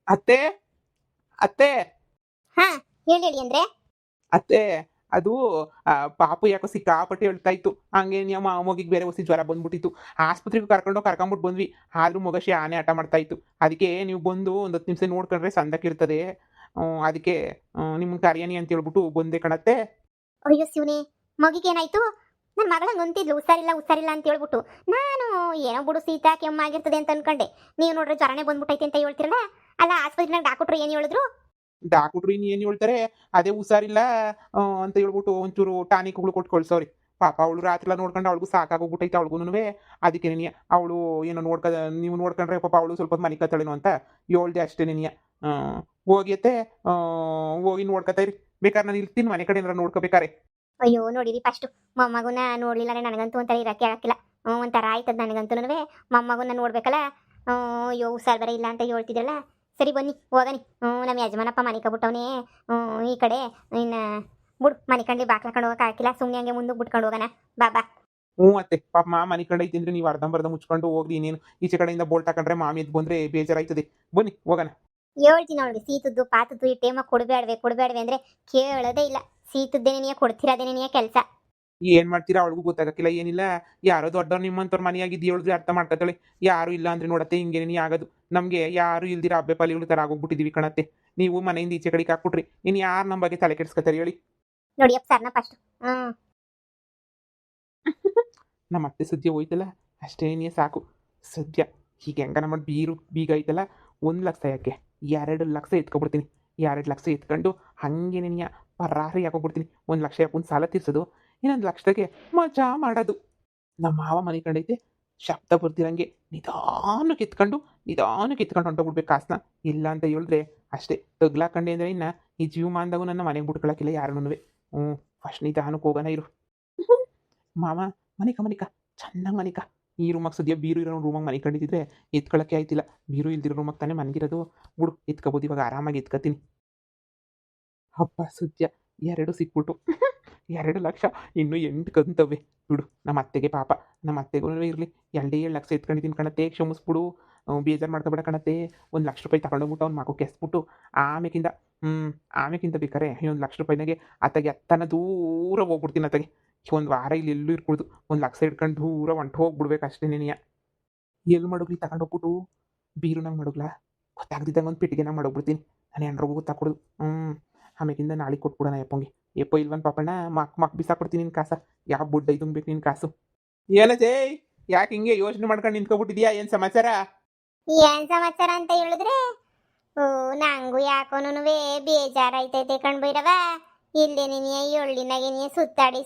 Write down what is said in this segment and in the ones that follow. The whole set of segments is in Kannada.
ಅತ್ತೆ ಅತ್ತೆ ಹಾ, ಹೇಳಿ ಹೇಳಿ ಅಂದ್ರೆ. ಅತ್ತೆ ಅದು ಪಾಪು ಯಾಕೋ ಸಿಕ್ಕಾಪಟ್ಟೆ ಹೇಳ್ತಾ ಇತ್ತು. ಹಂಗೆ ನಿಮ್ಮ ಮಗಿಗೆ ಬೇರೆ ಹೊಸಿ ಜ್ವರ ಬಂದ್ಬಿಟ್ಟಿತ್ತು. ಆಸ್ಪತ್ರೆಗೆ ಕರ್ಕೊಂಡ್ಬಿಟ್ಟು ಬಂದ್ವಿ. ಆದ್ರೂ ಮಗ ಆನೆ ಆಟ ಮಾಡ್ತಾ ಇತ್ತು. ಅದಕ್ಕೆ ನೀವು ಬಂದು ಒಂದು 10 ನಿಮಿಷ ನೋಡ್ಕೊಂಡ್ರೆ ಸಂದಕ್ಕಿರ್ತದೆ. ಅದಕ್ಕೆ ನಿಮ್ಮನ್ನ ಕರಿಯನಿ ಅಂತ ಹೇಳ್ಬಿಟ್ಟು ಬಂದೆ ಕಣತ್ತೆ. ಅಯ್ಯೋ ಶಿವನೇ, ಮಗಿಗೆ ಏನಾಯ್ತು? ನನ್ನ ಮಗಳಂಗೆ ಅಂತಿದ್ಲು ಹುಷಾರಿಲ್ಲ ಹುಷಾರಿಲ್ಲ ಅಂತ ಹೇಳ್ಬಿಟ್ಟು. ನಾನು ಏನೋ ಬಿಡು ಶೀತ ಕೆಮ್ಮಾಗಿರ್ತದೆ ಅಂತ ಅನ್ಕೊಂಡೆ. ನೀವು ನೋಡ್ರೆ ಜ್ವರನೇ ಬಂದ್ಬಿಟ್ಟೈತೆ ಅಂತ ಹೇಳ್ತಿರಲ್ಲ. ಅಲ್ಲ, ಆಸ್ಪತ್ರೆನಾಗ ಡಾಕ್ಟ್ರು ಏನು ಹೇಳಿದ್ರು? ಡಾಕ್ಟ್ರು ಇನ್ನು ಏನು ಹೇಳ್ತಾರೆ, ಅದೇ ಹುಷಾರಿಲ್ಲ ಅಂತ ಹೇಳ್ಬಿಟ್ಟು ಒಂಚೂರು ಟಾನಿಕ್ಗಳು ಕೊಟ್ಟು ಕಳ್ಸವ್ರಿ. ಪಾಪ ಅವಳು ರಾತ್ರಿ ಎಲ್ಲ ನೋಡ್ಕೊಂಡು ಅವಳಿಗೂ ಸಾಕಾಗೋಗ್ಬಿಟ್ಟೈತೆ ಅವಳಿಗೂನುವೆ. ಅದಕ್ಕೆ ನೆನಿಯ ಅವಳು ಏನೋ ನೀವು ನೋಡ್ಕೊಂಡ್ರೆ ಪಾಪ ಅವಳು ಸ್ವಲ್ಪ ಮನೆ ಕತ್ತಳೇನೋ ಅಂತ ಹೇಳ್ದೆ ಅಷ್ಟೇ ನೆನಿಯ. ಹೋಗಿಯತ್ತೆ, ಹೋಗಿ ನೋಡ್ಕೊತಾ ಇರಿ. ಬೇಕಾದ್ರೆ ನಾನು ಇರ್ತೀನಿ ಮನೆ ಕಡೆ ಏನಾರ ನೋಡ್ಕೋಬೇಕಾರೆ. ಅಯ್ಯೋ ನೋಡಿರಿ, ಫಸ್ಟು ಮೊಮ್ಮಗುನ ನೋಡ್ಲಿಲ್ಲ ನನಗಂತೂ ಒಂಥರ ಇರಕ್ಕೆ ಆಗಕ್ಕಿಲ್ಲ. ಒಂಥರ ಆಯ್ತದ ನನಗಂತೂ. ಮೊಮ್ಮಗುನ ನೋಡ್ಬೇಕಲ್ಲ. ಅಯ್ಯೋ ಹುಷಾರ್ ಬೇರೆ ಇಲ್ಲ ಅಂತ ಹೇಳ್ತಿದ್ರಲ್ಲ. ಸರಿ ಬನ್ನಿ ಹೋಗನಿ. ನಮ್ಮ ಯಜಮಾನಪ್ಪ ಮನೆ ಕಬಿಟ್ಟವನೇ. ಈ ಕಡೆ ಇನ್ನು ಬಿಡು, ಮನೆ ಕಂಡು ಬಾಕ್ಲಾಕೊಂಡು ಹೋಗಕ್ಕೆ ಹಾಕಿಲ್ಲ. ಸುಮ್ಮನೆ ಹಂಗೆ ಮುಂದಕ್ಕೆ ಬಿಟ್ಕೊಂಡು ಹೋಗೋಣ. ಬಾ ಬಾ. ಹ್ಞೂ ಅತ್ತೆ, ಪಾಪ ಮನೆ ಕಡೆ ಐತಿ ಅಂದ್ರೆ ನೀವು ಅರ್ಧಂಬರ್ಧ ಮುಚ್ಕೊಂಡು ಹೋಗ್ರಿ. ಇನ್ನೇನು ಈಚೆ ಕಡೆಯಿಂದ ಬೋಲ್ಟ್ ಹಾಕೊಂಡ್ರೆ ಮಾಮಿ ಎದ್ದು ಬಂದರೆ ಬೇಜಾರಾಯ್ತದೆ. ಬನ್ನಿ ಹೋಗೋಣ. ಹೇಳ್ತೀನಿ ಅವಳಿಗೆ, ಸೀತದ್ದು ಪಾತದ್ದು ಈ ಟೈಮಾಗ ಕೊಡಬೇಡ್ವೆ ಅಂದ್ರೆ ಕೇಳೋದೇ ಇಲ್ಲ. ಸೀತದ್ದೇನೇ ಕೊಡ್ತಿರೋದೇನೇ ಕೆಲಸ. ಏನ್ ಮಾಡ್ತೀರಾ ಅವಳಿಗೂ ಗೊತ್ತಾಗಕ್ಕಿಲ್ಲ ಏನಿಲ್ಲ. ಯಾರೋ ದೊಡ್ಡವ್ರು ನಿಮ್ಮಂತವ್ರ ಮನೆಯಾಗಿದ್ದು ಹೇಳಿದ್ರೆ ಅರ್ಥ ಮಾಡ್ಕೊತಾಳೆ. ಯಾರು ಇಲ್ಲ ಅಂದ್ರೆ ನೋಡತ್ತೆ ಹಿಂಗೇನೇ ಆಗೋದು. ನಮಗೆ ಯಾರು ಇಲ್ದಿರ ಹಬ್ಬೆ ಪಾಲಿಗಳು ಥರ ಆಗೋಗ್ಬಿಟ್ಟಿದೀವಿ ಕಣತ್ತೆ. ನೀವು ಮನೆಯಿಂದ ಈಚೆ ಕಡೆಗೆ ಹಾಕ್ಬಿಟ್ರಿ, ಇನ್ನು ಯಾರು ನಮ್ಮ ಬಗ್ಗೆ ತಲೆ ಕೆಡಿಸ್ಕೊತಾರೆ ಹೇಳಿ. ನೋಡಿ ಅಪ್ಪ ಸರ್ನ ಫಸ್ಟ್. ನಮ್ಮ ಅತ್ತೆ ಸದ್ಯ ಹೋಯ್ತಲ್ಲ ಅಷ್ಟೇನೇ ಸಾಕು. ಸದ್ಯ ಹೀಗೆ ಹೆಂಗನ ಮಾಡಿ ಬೀಗ ಐತಲ್ಲ, 1 ಲಕ್ಷ ಯಾಕೆ 2 ಲಕ್ಷ ಎತ್ಕೊಬಿಡ್ತೀನಿ. 2 ಲಕ್ಷ ಎತ್ಕೊಂಡು ಹಂಗೆ ನೆನೆಯ ಪರಾರಿ ಹಾಕೋಗ್ಬಿಡ್ತೀನಿ. 1 ಲಕ್ಷ ಯಾಕೆ ಸಾಲ ತೀರ್ಸೋದು, ಇನ್ನೊಂದು ಲಕ್ಷದಾಗೆ ಮಜಾ ಮಾಡೋದು. ನಮ್ಮ ಮಾವ ಮನೆ ಕಂಡೈತೆ, ಶಬ್ದ ಬರ್ತಿರಂಗೆ ನಿಧಾನಕ್ಕೆ ಎತ್ಕೊಂಡು ಹೊಂಟೋಗ್ಬಿಡ್ಬೇಕು ಕಾಸನ್ನ. ಇಲ್ಲ ಅಂತ ಹೇಳಿದ್ರೆ ಅಷ್ಟೇ ತಗ್ಲಾಕಂಡೆ ಅಂದರೆ ಇನ್ನು ಈ ಜೀವಮಾನದಾಗೂ ನನ್ನ ಮನೆಗೆ ಬಿಟ್ಕೊಳಕ್ಕಿಲ್ಲ ಯಾರನ್ನೂ. ಫಸ್ಟ್ ನಿಧಾನಕ್ಕೆ ಹೋಗೋಣ ಇರು. ಮಾವ ಮನಿಕ ಚೆನ್ನಾಗಿ ಮನಿಕ. ಈ ರೂಮಾಗ ಸದ್ಯ ಬೀರು ಇರೋ ರೂಮಾಗ ಮನೆ ಕಂಡಿದ್ದಿದ್ರೆ ಎತ್ಕೊಳ್ಳೋಕ್ಕೆ ಆಯ್ತಿಲ್ಲ. ಬೀರು ಇಲ್ದಿರೋ ರೂಮಾಗ ತಾನೇ ಮನಗಿರೋದು. ಬಿಡು ಎತ್ಕೋಬೋದು, ಇವಾಗ ಆರಾಮಾಗಿ ಎತ್ಕೋತೀನಿ. ಹಬ್ಬ ಸದ್ಯ 2 ಸಿಕ್ಬಿಟ್ಟು 2 ಲಕ್ಷ ಇನ್ನೂ 8 ಕಂತವೆ. ಬಿಡು, ನಮ್ಮ ಅತ್ತೆಗೆ ಪಾಪ, ನಮ್ಮ ಅತ್ತೆಗೂ ಇರಲಿ. 2 ಲಕ್ಷ ಎತ್ಕೊಂಡಿದ್ದೀನಿ ಕಣತ್ತೆ, ಕ್ಷಮಿಸ್ಬಿಡು. ಬೇಜಾರು ಮಾಡ್ಕೊಬೇಡ ಕಣತ್ತೆ. 1 ಲಕ್ಷ ರೂಪಾಯಿ ತಗೊಂಡೋಗ್ಬಿಟ್ಟು ಅವ್ನ ಮಗಕ್ಕೆ ಎಸ್ಬಿಟ್ಟು ಆಮೇಕಿಂದ ಆಮೇಕಿಂತ ಬೇಕಾರೆ ಇನ್ನೊಂದು 1 ಲಕ್ಷ ರೂಪಾಯಿನಾಗೆ ಅತ್ತಗೆ ಅತ್ತನ ದೂರ ಹೋಗ್ಬಿಡ್ತೀನಿ. ಅತ್ತಗೆ ಒಂದು ವಾರ ಇಲ್ಲಿ ಎಲ್ಲೂ ಇರ್ಕೊಳ್ದು. 1 ಲಕ್ಷ ಇಟ್ಕೊಂಡು ದೂರ ಹೊಂಟು ಹೋಗ್ಬಿಡ್ಬೇಕು ಅಷ್ಟೇ ನೆನೆಯ. ಎಲ್ಲಿ ಮಾಡೋಗ್ಲಿ ತಗೊಂಡೋಗ್ಬಿಟ್ಟು ಬೀರು ನಂಗೆ ಮಾಡೋಗ್ಲಾ ಗೊತ್ತಾಗ್ದಿದ್ದಂಗೆ ಒಂದು ಪೆಟ್ಟಿಗೆನಾಗ ಮಾಡೋಗ್ಬಿಡ್ತೀನಿ. ನಾನು ಎಲ್ರಿಗೂ ಗೊತ್ತಾಕೊಡೋದು. ಆಮೇಕಿಂದ ನಾಳೆ ಕೊಟ್ಬಿಡೋಣ ಯಪ್ಪಂಗೆ. ಯಪ್ಪ ಇಲ್ವನ್ ಪಾಪಣ್ಣ ಮಕ್ ಬಿಸಾಕೊಡ್ತೀನಿ ನಿನ್ನ ಕಾಸ. ಯಾವ ಬುಡ್ಡ ಇದಂಗೆ ಬೇಕು ನಿನ್ನ ಕಾಸು. ಏನಜೇ, ಯಾಕೆ ಹಿಂಗೆ ಯೋಚನೆ ಮಾಡ್ಕೊಂಡು ನಿಂತ್ಕೊಬಿಟ್ಟಿದ್ಯಾ? ಏನು ಸಮಾಚಾರ? ಏನ್ ಸಮಾಚಾರ ಅಂತ ಹೇಳಿದ್ರೆ, ನಂಗೂ ಯಾಕೋನುವೆ ಬೇಜಾರಾಯ್ತೈತೆ ಕಣ್ಬೈರವ. ಇಲ್ಲೇ ನೀನು ಎಳ್ಳಿನಾಗೆ ನೀ ಸುತ್ತಾಡಿ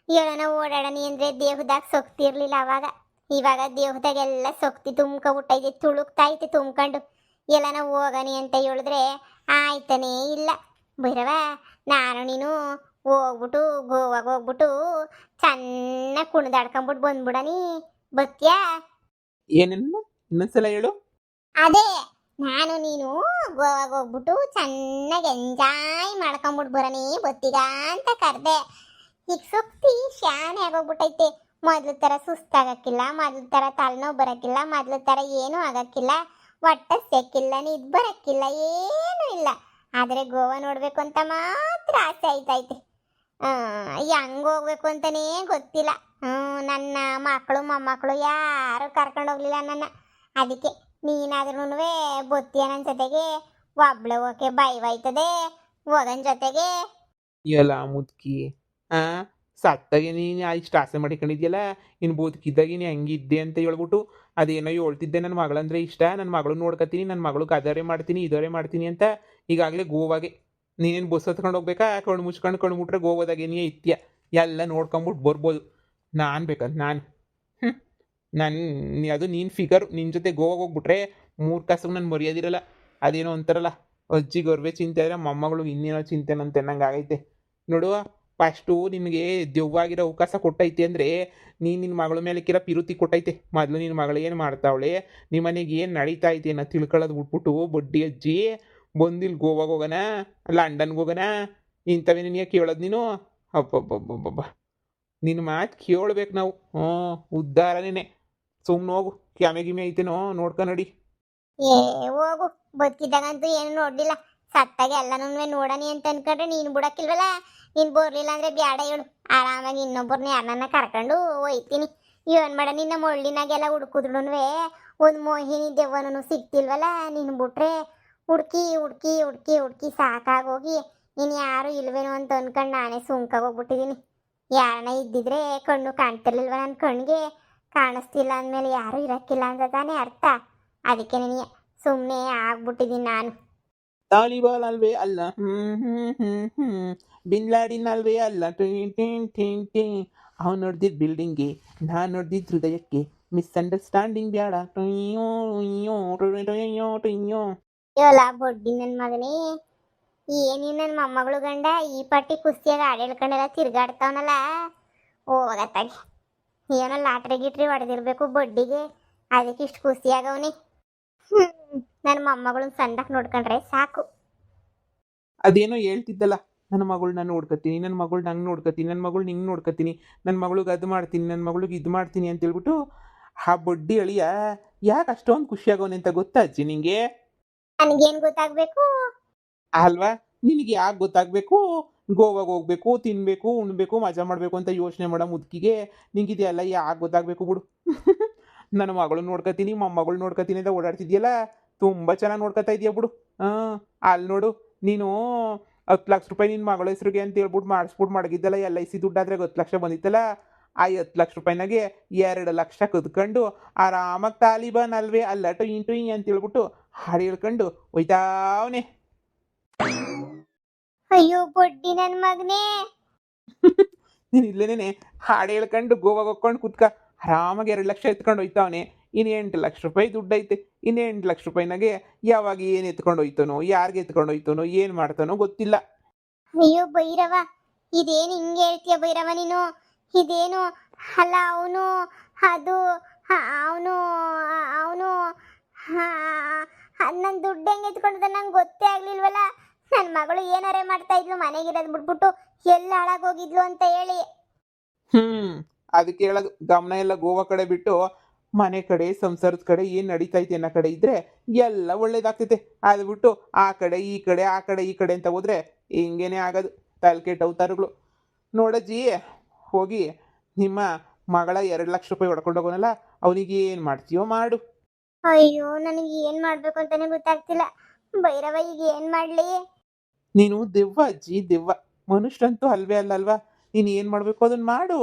ಹೇಳೋಣ ಓಡಾಡನಿ ಅಂದ್ರೆ ದೇಹದಾಗ ಶಕ್ತಿ ಇರ್ಲಿಲ್ಲ ಅವಾಗ. ಇವಾಗ ದೇಹದಾಗೆಲ್ಲ ಶಕ್ತಿ ತುಂಬ್ಕೊಬಿಟ್ಟೈತೆ, ತುಳುಕ್ತೈತೆ ತುಂಬ್ಕೊಂಡು. ಎಲ್ಲನ ಹೋಗನಿ ಅಂತ ಹೇಳಿದ್ರೆ ಆಯ್ತಾನೇ ಇಲ್ಲ ಭೈರವ. ನಾನು ನೀನು ಹೋಗ್ಬಿಟ್ಟು ಗೋವಾಗ ಹೋಗ್ಬಿಟ್ಟು ಚೆನ್ನಾಗಿ ಕುಣಿದಾಡ್ಕೊಂಬಿಟ್ಟು ಬಂದ್ಬಿಡನಿ. ಬತ್ಯಾ? ಏನೇನು ಇನ್ನೊಂದ್ಸಲ ಹೇಳು. ಅದೇ, ನಾನು ನೀನು ಗೋವಾಗ ಹೋಗ್ಬಿಟ್ಟು ಚೆನ್ನಾಗಿ ಎಂಜಾಯ್ ಮಾಡ್ಕೊಂಬಿಟ್ಟು ಬರನಿ ಬತ್ತಿಗ ಅಂತ ಕರ್ದೆ. ಈಗ ಸುಕ್ತಿ ಶಾನೆ ಆಗೋಗ್ಬಿಟ್ಟೈತೆ. ಮೊದ್ಲು ಥರ ಸುಸ್ತಾಗಕ್ಕಿಲ್ಲ, ಮೊದ್ಲು ಥರ ತಲೆನೋವು ಬರೋಕ್ಕಿಲ್ಲ, ಮೊದ್ಲು ಥರ ಏನೂ ಆಗಕ್ಕಿಲ್ಲ, ಒಟ್ಟ ಸೆಕ್ಕಿಲ್ಲ, ನಿದ್ ಬರೋಕ್ಕಿಲ್ಲ, ಏನೂ ಇಲ್ಲ. ಆದರೆ ಗೋವಾ ನೋಡಬೇಕು ಅಂತ ಮಾತ್ರ ಆಸೆ ಆಯ್ತೈತೆ. ಹೆಂಗೆ ಹೋಗ್ಬೇಕು ಅಂತಲೇ ಗೊತ್ತಿಲ್ಲ. ನನ್ನ ಮಕ್ಕಳು ಮೊಮ್ಮಕ್ಕಳು ಯಾರು ಕರ್ಕೊಂಡು ಹೋಗ್ಲಿಲ್ಲ ನನ್ನ. ಅದಕ್ಕೆ ನೀನಾದ್ರೂ ಬೊತ್ತಿಯ ನನ್ನ ಜೊತೆಗೆ. ಒಬ್ಳೆ ಹೋಗಕ್ಕೆ ಭಯವಾಯ್ತದೆ ಹೋಗನ್ ಜೊತೆಗೆ. ಎಲ್ಲ ಮುದುಕಿ, ಸತ್ತಾಗೆ ನೀನು ಇಷ್ಟು ಆಸೆ ಮಾಡಿಕೊಂಡಿದ್ಯಲ್ಲ, ಇನ್ನು ಬದುಕಿದ್ದಾಗೆ ನೀನು ಹೆಂಗಿದ್ದೆ ಅಂತ ಹೇಳ್ಬಿಟ್ಟು ಅದೇನೋ ಹೇಳ್ತಿದ್ದೆ. ನನ್ನ ಮಗಳಂದ್ರೆ ಇಷ್ಟ, ನನ್ನ ಮಗಳು ನೋಡ್ಕೊತೀನಿ, ನನ್ನ ಮಗಳಿಗೆ ಅದರೇ ಮಾಡ್ತೀನಿ ಇದರೇ ಮಾಡ್ತೀನಿ ಅಂತ. ಈಗಾಗಲೇ ಗೋವಾಗೆ ನೀನೇನು ಬಸ್ ಹತ್ಕೊಂಡು ಹೋಗ್ಬೇಕಾ? ಕಣ್ಣು ಮುಚ್ಕೊಂಡು ಕಣ್ಬಿಟ್ರೆ ಗೋವಾದಾಗೆ ನೀ ಇತ್ಯ ಎಲ್ಲ ನೋಡ್ಕೊಂಬಿಟ್ಟು ಬರ್ಬೋದು. ನಾನು ಬೇಕಂತ ಅದು ನೀನು ಫಿಗರ್. ನಿನ್ನ ಜೊತೆ ಗೋವಾಗೆ ಹೋಗ್ಬಿಟ್ರೆ 3 ಕಾಸಿಗೆ ನಾನು ಮರ್ಯಾದಿರಲ್ಲ. ಅದೇನೋ ಅಂತಾರಲ್ಲ, ಅಜ್ಜಿ ಗರ್ವೆ ಚಿಂತೆ ಆದರೆ ಮೊಮ್ಮಗಳು ಇನ್ನೇನೋ ಚಿಂತೆನಂತೆ ನಂಗೆ ಆಗೈತೆ ನೋಡುವ. ಫಸ್ಟು ನಿನಗೆ ದೆವ್ವಾಗಿರೋ ಅವಕಾಶ ಕೊಟ್ಟೈತೆ ಅಂದರೆ ನಿನ್ನ ಮಗಳ ಮೇಲೆ ಕಿರ ಪಿರುತಿ ಕೊಟ್ಟೈತೆ. ಮೊದಲು ನಿನ್ನ ಮಗಳು ಏನು ಮಾಡ್ತಾವಳೆ, ನಿಮ್ಮ ಮನೆಗೆ ಏನು ನಡೀತಾ ಐತೆ ಅನ್ನೋ ತಿಳ್ಕೊಳ್ಳೋದು ಬಿಟ್ಬಿಟ್ಟು ಬಡ್ಡಿ ಅಜ್ಜಿ ಬಂದಿಲ್ಲಿ ಗೋವಾಗೆ ಹೋಗೋಣ, ಲಂಡನ್ಗೆ ಹೋಗೋಣ ಇಂಥವೇ ನಿನಗೆ ಕೇಳೋದು ನೀನು? ಅಬ್ಬಬ್ಬಬ್ಬಬ್ಬ, ನಿನ್ನ ಮಾತು ಕೇಳ್ಬೇಕು ನಾವು. ಉದ್ಧಾರನೇ. ಸುಮ್ಮನೆ ಹೋಗು, ಕ್ಯಾಮೆ ಗಿಮೆ ಐತೇನೋ ನೋಡ್ಕೊ ನಡಿ. ಏ ಹೋಗು, ಬದುಕಿದ್ದಾಗಂತೂ ಏನು ನೋಡ್ಲಿಲ್ಲ, ಸತ್ತಾಗ ಎಲ್ಲನೂ ನೋಡನಿ ಅಂತ ಅನ್ಕೊಂಡ್ರೆ ನೀನು ಬಿಡಕ್ಕಿಲ್ವಲ್ಲ. ನೀನ್ ಬರ್ಲಿಲ್ಲ ಅಂದ್ರೆ ಬ್ಯಾಡ ಹೇಳು, ಆರಾಮಾಗಿ ಇನ್ನೊಬ್ಬರನ್ನ ಯಾರನ್ನ ಕರ್ಕೊಂಡು ಹೋಯ್ತೀನಿ. ಏನ್ ಮಾಡ, ನಿನ್ನ ಮೊಳ್ಳಿನಾಗೆಲ್ಲ ಹುಡುಕುದ್ರುನುವೆ ಒಂದು ಮೋಹಿನಿ ದೆವ್ವನೂ ಸಿಗ್ತಿಲ್ವಲ್ಲ. ನೀನು ಬಿಟ್ರೆ ಹುಡ್ಕಿ ಹುಡ್ಕಿ ಹುಡ್ಕಿ ಹುಡ್ಕಿ ಸಾಕಾಗೋಗಿ ನೀನು ಯಾರು ಇಲ್ವೇನೋ ಅಂತ ಅನ್ಕೊಂಡು ನಾನೇ ಸುಮ್ಕಾಗೋಗ್ಬಿಟ್ಟಿದೀನಿ. ಯಾರನ್ನ ಇದ್ದಿದ್ರೆ ಕಣ್ಣು ಕಾಣ್ತಿರ್ಲಿಲ್ವ ನನ್ನ ಕಣ್ಣಿಗೆ, ಕಾಣಿಸ್ತಿಲ್ಲ ಅಂದಮೇಲೆ ಯಾರು ಇರಕ್ಕಿಲ್ಲ ಅಂತ ತಾನೇ ಅರ್ಥ. ಅದಕ್ಕೆ ನನಗೆ ಸುಮ್ಮನೆ ಆಗ್ಬಿಟ್ಟಿದ್ದೀನಿ ನಾನು. ತಾಲಿಬಾನ್ ಅಲ್ವೇ ಅಲ್ಲ, ಬಿನ್ ಲಾಡಿನ್ ಅಲ್ವೇ ಅಲ್ಲ, ಟಿನ್ ಟಿನ್ ಟಿನ್ ಟಿನ್. ಅವ್ನು ನೋಡ್ದಿದ್ದು ಬಿಲ್ಡಿಂಗ್ಗೆ, ನಾನು ನೋಡ್ದಿದ್ದು ಹೃದಯಕ್ಕೆ. ಮಿಸ್ಅಂಡರ್ಸ್ಟ್ಯಾಂಡಿಂಗ್ ಬೇಡ. ಟೊಯ್ಯೋ ಟೊಯ್ಯೋ ಟೊಯ್ಯೋ ಟೊಯ್ಯೋ. ಯೋಲ ಬೊಡ್ಡಿ ನನ್ನ ಮಗನೇ, ಏನಿ ನನ್ನ ಮೊಮ್ಮಗಳು ಗಂಡ ಈ ಪಟ್ಟಿ ಕುಸ್ತಿಯಾಗ ಆಡೇಳ್ಕೊಂಡೆಲ್ಲ ತಿರ್ಗಾಡ್ತಾವನಲ್ಲ. ಹೋಗತ್ತಾಗಿ ಏನೋ ಲಾಟ್ರಿ ಗಿಟ್ರಿ ಹೊಡೆದಿರ್ಬೇಕು ಬಡ್ಡಿಗೆ, ಅದಕ್ಕೆ ಇಷ್ಟು ಕುಸ್ತಿಯಾಗವನಿ. ನನ್ನ ಮೊಮ್ಮಗಳನ್ನ ಸಂದಕ್ಕೆ ನೋಡ್ಕೊಂಡ್ರೆ ಸಾಕು. ಅದೇನೋ ಹೇಳ್ತಿದ್ದಲ್ಲ, ನನ್ನ ಮಗಳು ನಾನು ನೋಡ್ಕೊತೀನಿ, ನನ್ನ ಮಗಳು ನಂಗೆ ನೋಡ್ಕೊತೀನಿ, ನನ್ನ ಮಗಳು ನಿಂಗೆ ನೋಡ್ಕೊತೀನಿ, ನನ್ನ ಮಗಳಿಗೆ ಅದು ಮಾಡ್ತೀನಿ, ನನ್ನ ಮಗಳಿಗೆ ಇದು ಮಾಡ್ತೀನಿ ಅಂತ ಹೇಳ್ಬಿಟ್ಟು ಆ ಬಡ್ಡಿ ಅಳಿಯ ಯಾಕೆ ಅಷ್ಟೊಂದು ಖುಷಿಯಾಗೋನೆ ಅಂತ ಗೊತ್ತಾ ಅಜ್ಜಿ ನಿಂಗೆ? ನನಗೇನು ಗೊತ್ತಾಗಬೇಕು? ಅಲ್ವಾ, ನಿನಗೆ ಯಾಕೆ ಗೊತ್ತಾಗಬೇಕು? ಗೋವಾಗೆ ಹೋಗ್ಬೇಕು, ತಿನ್ಬೇಕು, ಉಣ್ಬೇಕು, ಮಜಾ ಮಾಡಬೇಕು ಅಂತ ಯೋಚನೆ ಮಾಡೋ ಮುದುಕಿಗೆ ನಿಂಗಿದೆಯಲ್ಲ ಯಾಕೆ ಗೊತ್ತಾಗಬೇಕು ಬಿಡು. ನನ್ನ ಮಗಳು ನೋಡ್ಕೊತೀನಿ, ಮೊಮ್ಮಗಳು ನೋಡ್ಕೊತೀನಿ ಅಂತ ಓಡಾಡ್ತಿದ್ಯಲ್ಲ, ತುಂಬ ಚೆನ್ನಾಗಿ ನೋಡ್ಕೊತಾ ಇದೆಯಾ ಬಿಡು. ಹಾಂ, ಅಲ್ಲಿ ನೋಡು, ನೀನು 10 ಲಕ್ಷ ರೂಪಾಯಿ ನಿನ್ನ ಮಗಳ ಹೆಸ್ರಿಗೆ ಅಂತ ಹೇಳ್ಬಿಟ್ಟು ಮಾಡಿಸ್ಬಿಟ್ಟು ಮಡಗಿದ್ದಲ್ಲ, LIC ದುಡ್ಡಾದ್ರೆ 10 ಲಕ್ಷ ಬಂದಿತ್ತಲ್ಲ, ಆ 10 ಲಕ್ಷ ರೂಪಾಯಿನಾಗೆ 2 ಲಕ್ಷ ಕದ್ಕೊಂಡು ಆರಾಮಾಗಿ ತಾಲಿಬಾನ್ ಅಲ್ವೇ ಅಲ್ಲ ಟೊಯ್ ಟೊಯ್ ಅಂತ ಹೇಳ್ಬಿಟ್ಟು ಹಾಡು ಹೇಳ್ಕೊಂಡು ಹೋಯ್ತಾವನೆ. ಅಯ್ಯೋ ಬೊಡ್ಡಿ ನನ್ನ ಮಗನೇ. ನೀನು ಇಲ್ಲೇನೆ ಹಾಡು ಹೇಳ್ಕೊಂಡು ಗೋವಾಗ ಹೋಗ್ಕೊಂಡು ಕುತ್ಕ, ಆರಾಮಾಗಿ 2 ಲಕ್ಷ ಎತ್ಕೊಂಡು ಹೋಯ್ತಾವನೆ. ಇನ್ನು 8 ಲಕ್ಷ ರೂಪಾಯಿ ದುಡ್ಡು ಐತೆ. ಇನ್ನು 8 ಲಕ್ಷ ರೂಪಾಯಿನಾಗೆ ಯಾವಾಗ ಏನು ಎತ್ಕೊಂಡು ಹೋಯ್ತಾನೋ, ಯಾರಿಗೆ ಎತ್ಕೊಂಡು ಹೋಯ್ತಾನೋ, ಏನು ಮಾಡ್ತಾನೋ ಗೊತ್ತಿಲ್ಲ. ಅಯ್ಯೋ ಭೈರವ, ಇದೇನು ಹಿಂಗೆ ಹೇಳ್ತೀಯ ಭೈರವ ನೀನು? ಇದೇನು ಅಲ್ಲ, ಅವನು ಅದು ಅವನು ಅವನು ನನ್ನ ದುಡ್ಡು ಹೆಂಗೆ ಎತ್ಕೊಂಡದ ನಂಗೆ ಗೊತ್ತೇ ಆಗ್ಲಿಲ್ವಲ್ಲ. ನನ್ನ ಮಗಳು ಏನಾರೇ ಮಾಡ್ತಾ ಇದ್ಲು, ಮನೆಗಿರೋದು ಬಿಟ್ಬಿಟ್ಟು ಎಲ್ಲ ಹಾಳಾಗೋಗಿದ್ಲು ಅಂತ ಹೇಳಿ. ಅದಕ್ಕೆ ಹೇಳೋದು, ಗಮನ ಎಲ್ಲ ಗೋವಾ ಕಡೆ ಬಿಟ್ಟು ಮನೆ ಕಡೆ, ಸಂಸಾರದ ಕಡೆ ಏನು ನಡೀತೈತೆ ಅನ್ನೋ ಕಡೆ ಇದ್ರೆ ಎಲ್ಲ ಒಳ್ಳೇದಾಗ್ತೈತೆ. ಅದು ಬಿಟ್ಟು ಆ ಕಡೆ ಈ ಕಡೆ, ಆ ಕಡೆ ಈ ಕಡೆ ಅಂತ ಹೋದ್ರೆ ಹಿಂಗೇನೆ ಆಗೋದು, ತಲೆ ಕೆಟ್ಟ ಅವತಾರಗಳು. ನೋಡಜ್ಜಿ, ಹೋಗಿ ನಿಮ್ಮ ಮಗಳ 2 ಲಕ್ಷ ರೂಪಾಯಿ ಹೊಡ್ಕೊಂಡು ಹೋಗೋನಲ್ಲ, ಅವನಿಗೆ ಏನು ಮಾಡ್ತೀಯೋ ಮಾಡು. ಅಯ್ಯೋ, ನನಗೆ ಏನು ಮಾಡಬೇಕು ಅಂತಾನೆ ಗೊತ್ತಾಗ್ತಿಲ್ಲ ಭೈರವ, ಈಗ ಏನು ಮಾಡಲಿ? ನೀನು ದೆವ್ವ ಅಜ್ಜಿ, ದೆವ್ವ. ಮನುಷ್ಯರಂತೂ ಅಲ್ವೇ ಅಲ್ವಾ? ನೀನು ಏನು ಮಾಡಬೇಕು ಅದನ್ನು ಮಾಡು.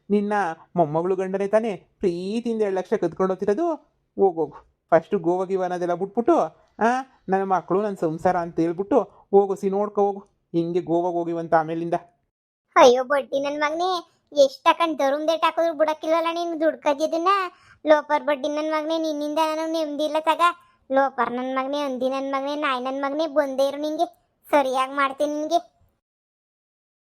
ನಿನ್ನ ಮೊಮ್ಮಗಳು ಗಂಡನೇ ತಾನೇ ಪ್ರೀತಿಯಿಂದ 2 ಲಕ್ಷ ಕದ್ಕೊಂಡು ಹೋಗ್ತಿರೋದು. ಹೋಗೋಗು, ಫಸ್ಟು ಗೋವಾಗಿವನದೆಲ್ಲ ಬಿಟ್ಬಿಟ್ಟು ನನ್ನ ಮಕ್ಕಳು ನನ್ನ ಸಂಸಾರ ಅಂತ ಹೇಳ್ಬಿಟ್ಟು ಹೋಗೋಸಿ ನೋಡ್ಕೊ ಹೋಗು. ಹಿಂಗೆ ಗೋವಾಗ ಹೋಗಿವಂತ ಆಮೇಲಿಂದ. ಅಯ್ಯೋ ಬಡ್ಡಿ ನನ್ನ ಮಗನೇ, ಎಷ್ಟು ತಕೊಂಡು ದರುಮ್ದೇಟ್ ಹಾಕಿದ್ರು ಬಿಡಕ್ಕಿಲ್ವಲ್ಲ ನೀನು ದುಡ್ಡು ಕದ್ದಿದ್ದನ್ನ. ಲೋಪರ್ ಬಡ್ಡಿ ನನ್ನ ಮಗನೇ, ನಿನ್ನಿಂದ ನಾನು ನೆಮ್ಮದಿ ಇಲ್ಲ ತಗ. ಲೋಪರ್ ನನ್ನ ಮಗನೇ, ಅಂದಿ ನನ್ನ ಮಗನೇ, ನಾಯಿ ನನ್ನ ಮಗನೇ, ಬಂದೇ ಇರು ನಿಂಗೆ. ಸರಿಯಾಗಿ ಮಾಡ್ತೀನಿ ನಿನಗೆ.